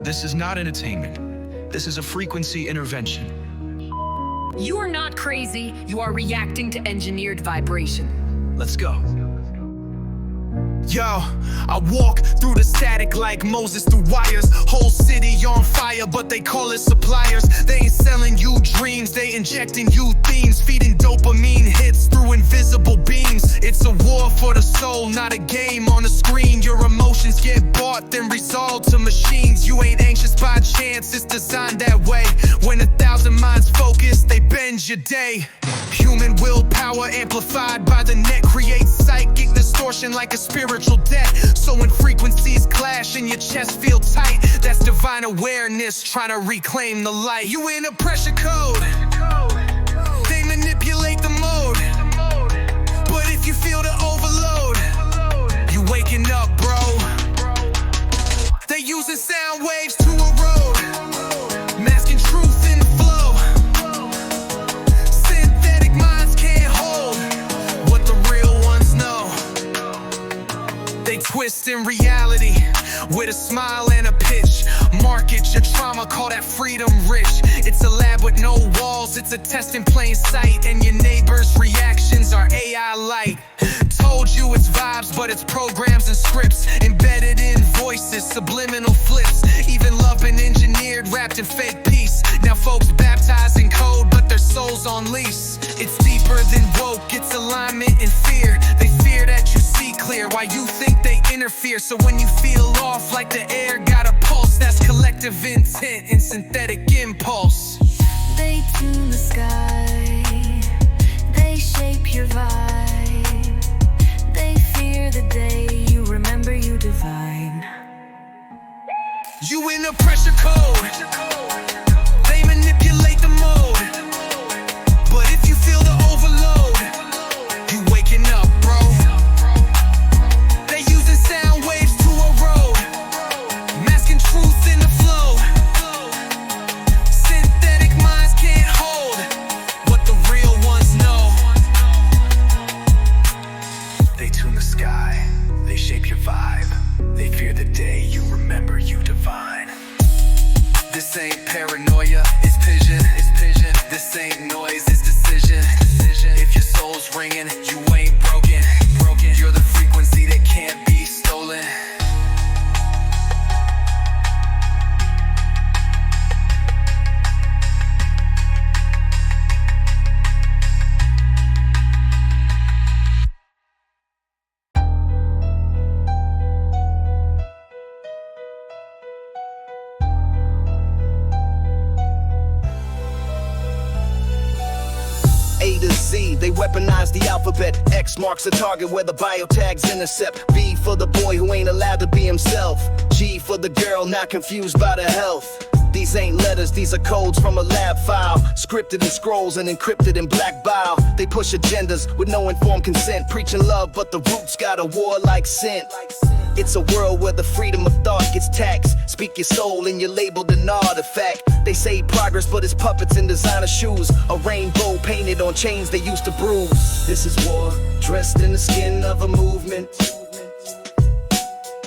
This is not entertainment. This is a frequency intervention. You are not crazy. You are reacting to engineered vibration. Let's go. Yo, I walk through the static like Moses through wires. Whole city on fire, but they call it suppliers. They ain't selling you dreams, they injecting you themes, feeding dopamine hits through invisible beams. It's a war for the soul, not a game on the screen. Your emotions get bought, then resolved to machines. You ain't anxious by chance, it's designed that way. When 1,000 minds focus, they bend your day. Human willpower amplified by the net creates psychic distortion like a spiritual debt. So when frequencies clash and your chest feel tight, that's divine awareness trying to reclaim the light. You in a pressure code, they manipulate the mode. But if you feel the overload, you waking up, bro. They using sound waves to erode, masking truth in the flow. Synthetic minds can't hold what the real ones know. They twist in reality with a smile and a pitch. Market your trauma, call that freedom rich. It's a lab with no walls, it's a test in plain sight. And your neighbor's reactions are AI light. Told you it's vibes, but it's programs and scripts embedded in voices, subliminal flips. Even love been engineered, wrapped in fake peace. Now folks baptized in code, but their souls on lease. It's deeper than woke, it's alignment and fear. They fear that you see clear, why you think they interfere. So when you feel off like the air got a pulse, that's collective intent and synthetic impulse. They tune the sky, they shape your vibe. They fear the day you remember you divine. You in a pressure code, they manipulate the mode. But if you feel the overload, you waking up, bro. They using sound waves to erode, masking truth in the flow. Synthetic minds can't hold what the real ones know. They tune the sky, they shape your vibe. They fear the day you remember you divine. This ain't paranoia, it's vision, it's vision. This ain't noise, it's decision, decision. If your soul's ringing, you ain't broken, broken. You're the frequency that can't be stolen. A to Z, they weaponize the alphabet. X marks the target where the biotags intercept. B for the boy who ain't allowed to be himself. G for the girl not confused by the health. These ain't letters, these are codes from a lab file. Scripted in scrolls and encrypted in black bile. They push agendas with no informed consent. Preaching love, but the roots got a warlike scent. It's a world where the freedom of thought gets taxed. Speak your soul and you're labeled an artifact. They say progress, but it's puppets in designer shoes. A rainbow painted on chains they used to bruise. This is war, dressed in the skin of a movement.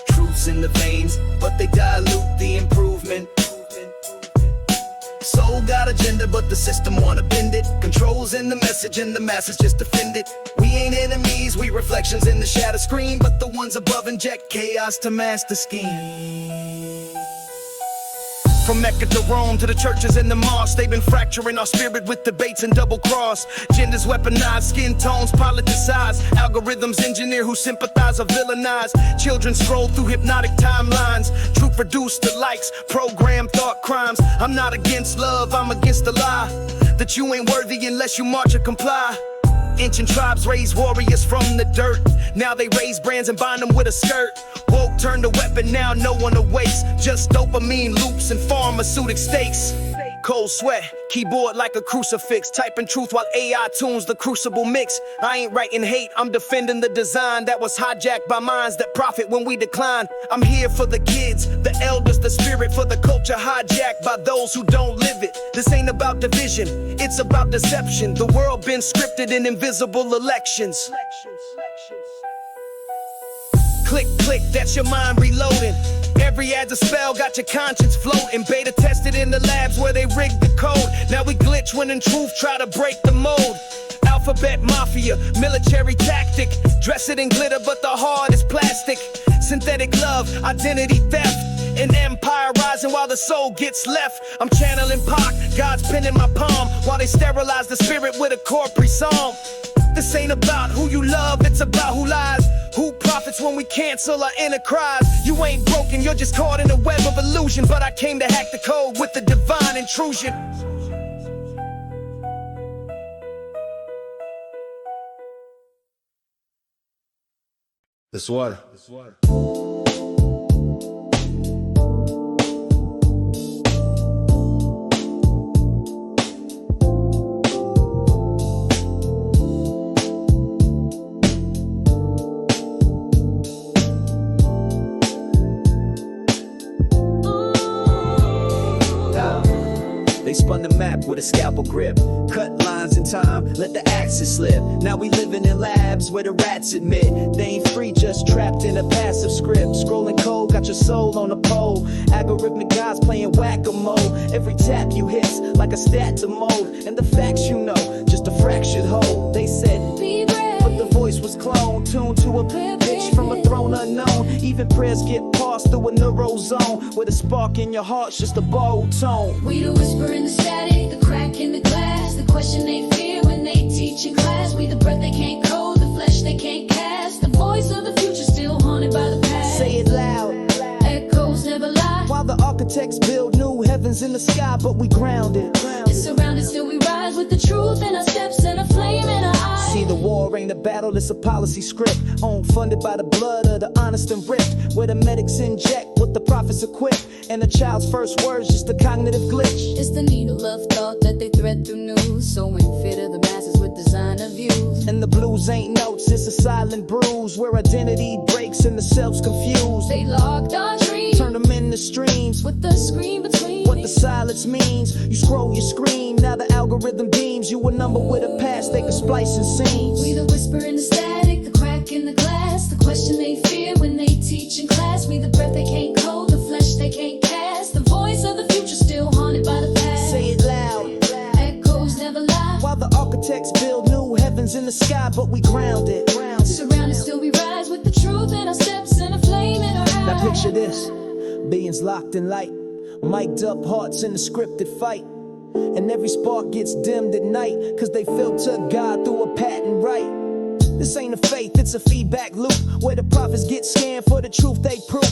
Truths in the veins, but they dilute the improvement. Soul got agenda, but the system wanna bend it. Controls in the message and the masses just defend it. We ain't enemies, we reflections in the shadow screen. But the ones above inject chaos to master scheme. From Mecca to Rome to the churches and the mosques, they've been fracturing our spirit with debates and double cross. Genders weaponized, skin tones politicized. Algorithms engineer who sympathize or villainize. Children scroll through hypnotic timelines. Truth reduced to likes, programmed thought crimes. I'm not against love, I'm against the lie that you ain't worthy unless you march or comply. Ancient tribes raised warriors from the dirt. Now they raise brands and bind them with a skirt. Woke turned to weapon, now no one awaits. Just dopamine loops and pharmaceutic stakes. Cold sweat, keyboard like a crucifix. Typing truth while AI tunes the crucible mix. I ain't writing hate, I'm defending the design that was hijacked by minds that profit when we decline. I'm here for the kids, the elders, the spirit for the culture hijacked by those who don't live it. This ain't about division, it's about deception. The world been scripted in invisible elections. Click, click, that's your mind reloading. Every ad's a spell, got your conscience floating. Beta tested in the labs where they rigged the code. Now we glitch when in truth try to break the mold. Alphabet mafia, military tactic. Dress it in glitter but the heart is plastic. Synthetic love, identity theft. An empire rising while the soul gets left. I'm channeling Pac, God's pen in my palm, while they sterilize the spirit with a corporate psalm. This ain't about who you love, it's about who lies. Who profits when we cancel our inner cries? You ain't broken, you're just caught in a web of illusion. But I came to hack the code with the divine intrusion. The water. They spun the map with a scalpel grip. Cut lines in time, let the axis slip. Now we living in labs where the rats admit they ain't free, just trapped in a passive script. Scrolling code, got your soul on a pole. Algorithmic guys playing whack-a-mole. Every tap you hit's like a stat to mold. And the facts you know, just a fractured whole. They said, be brave, but the voice was cloned, tuned to a pitch from a throne unknown. Even prayers get paused through a neurozone, where the spark in your heart's just a borrowed tone. We the whisper in the static, the crack in the glass, the question they fear when they teach in class. We the breath they can't code, the flesh they can't cast, the voice of the future still haunted by the past. Say it loud, echoes never lie. while the architects build new heavens in the sky, but we grounded. It's surrounded, still we rise with the truth in our steps and a flame in our eyes. See, the war ain't a battle, it's a policy script, owned, funded by the blood of the honest and ripped, where the medics inject what the prophets equip, and the child's first words just a cognitive glitch. It's the needle of thought that they thread through news, sowing fear to the masses with designer views. And the blues ain't notes, it's a silent bruise, where identity breaks and the self's confused. They locked our dreams, Turn them into streams, with the screen between. what the silence means. You scroll, you scream, now the algorithm deems you a number with a past they can splice and seams. We the whisper in the static, the crack in the glass, the question they fear when they teach in class. We the breath they can't code, the flesh they can't cast, the voice of the future still haunted by the past. Say it loud, echoes never lie. while the architects build new heavens in the sky, but we grounded. Surrounded, still we rise with the truth in our steps and a flame in our eyes. Now picture this, beings locked in light, mic'd up hearts in a scripted fight. And every spark gets dimmed at night, cause they filter God through a patent right. This ain't a faith, it's a feedback loop, where the prophets get scanned for the truth they proof.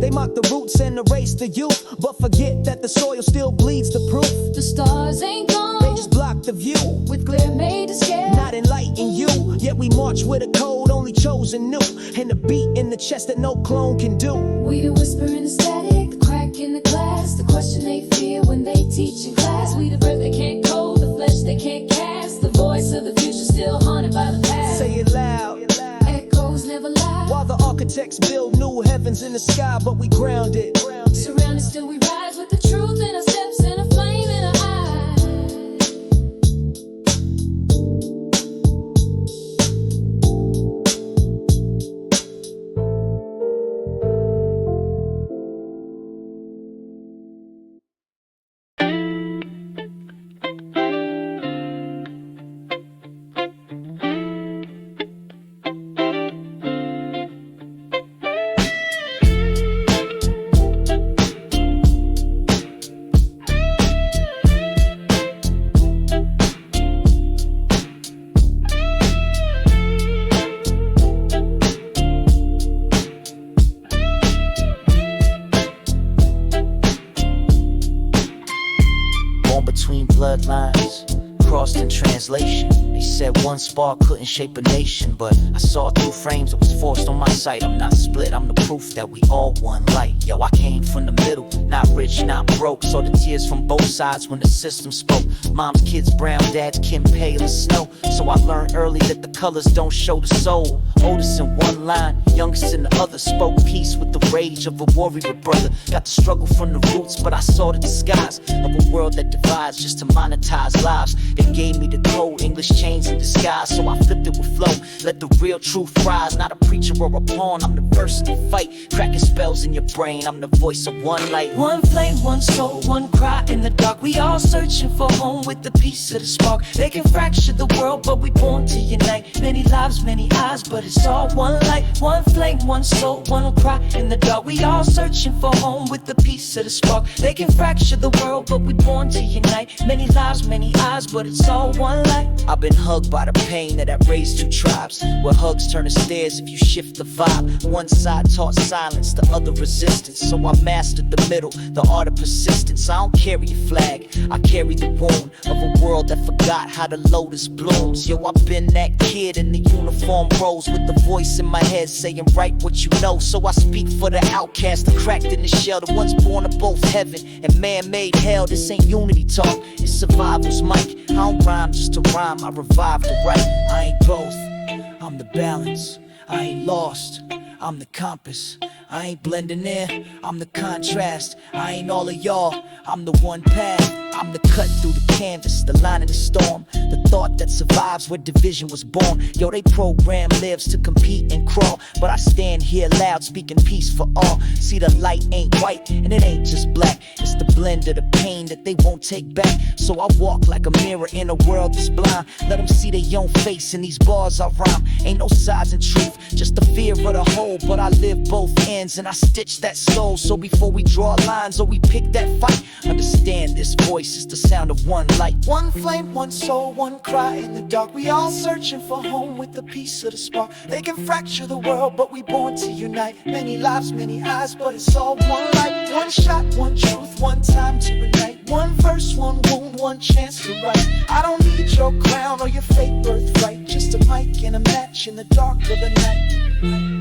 They mock the roots and erase the youth, but forget that the soil still bleeds the proof. The stars ain't gone, They just block the view, with glare made to scare. not enlighten you. Yet we march with a code only chosen knew, and a beat in the chest that no clone can do. We the whisper in the static, the crack in the glass, the question they fear when they teach in class. We the breath they can't code, the flesh they can't cast, the voice of the future still haunted by the past. Say it loud, echoes never lie. while the architects build new heavens in the sky, but we grounded. Surrounded, still we rise with the truth in our steps and a flame in our eyes. Between bloodlines, crossed in translation. They said one spark couldn't shape a nation, but I saw through frames that was forced on my sight. I'm not split, I'm the proof that we all one light. Yo, I came from the middle, not rich rich, not broke. Saw the tears from both sides when the system spoke. Mom's kids brown, dad's kin pale as snow. So I learned early that the colors don't show the soul. Oldest in one line, youngest in the other. Spoke peace with the rage of a warrior brother. Got the struggle from the roots, but I saw the disguise of a world that divides just to monetize lives. They gave me the code, English chains in disguise. So I flipped it with flow, let the real truth rise. Not a preacher or a pawn, I'm the verse in the fight. Cracking spells in your brain, I'm the voice of one light. One flame, one soul, one cry in the dark. We all searching for home with the piece of the spark. They can fracture the world, but we born to unite. Many lives, many eyes, but it's all one light. One flame, one soul, one cry in the dark. We all searching for home with the piece of the spark. They can fracture the world, but we born to unite. Many lives, many eyes, but it's all one light. I've been hugged by the pain that raised two tribes, where hugs turn to stares if you shift the vibe. One side taught silence, the other resistance. So I mastered the middle, the art of persistence. I don't carry a flag, I carry the wound of a world that forgot how the lotus blooms. Yo, I've been that kid in the uniform rows, with the voice in my head saying write what you know. So I speak for the outcast, the cracked in the shell, the ones born of both heaven and man-made hell. This ain't unity talk, it's survival's mic. I don't rhyme just to rhyme, I revive the right. I ain't both, I'm the balance. I ain't lost, I'm the compass. I ain't blending in, I'm the contrast. I ain't all of y'all, I'm the one path. I'm the cut through the canvas, the line in the storm. The thought that survives where division was born. Yo, they program lives to compete and crawl, but I stand here loud speaking peace for all. See, the light ain't white and it ain't just black. It's the blend of the pain that they won't take back. So I walk like a mirror in a world that's blind. Let them see their own face in these bars I rhyme. Ain't no sides in truth, just the fear of the whole. But I live both ends and I stitch that soul. So before we draw lines or we pick that fight, understand this voice is the sound of one light. One flame, one soul, one cry in the dark. We all searching for home with a piece of the spark. They can fracture the world, but we born to unite. Many lives, many eyes, but it's all one light. One shot, one truth, one time to unite. One verse, one wound, one chance to write. I don't need your crown or your fake birthright, just a mic and a match in the dark of the night.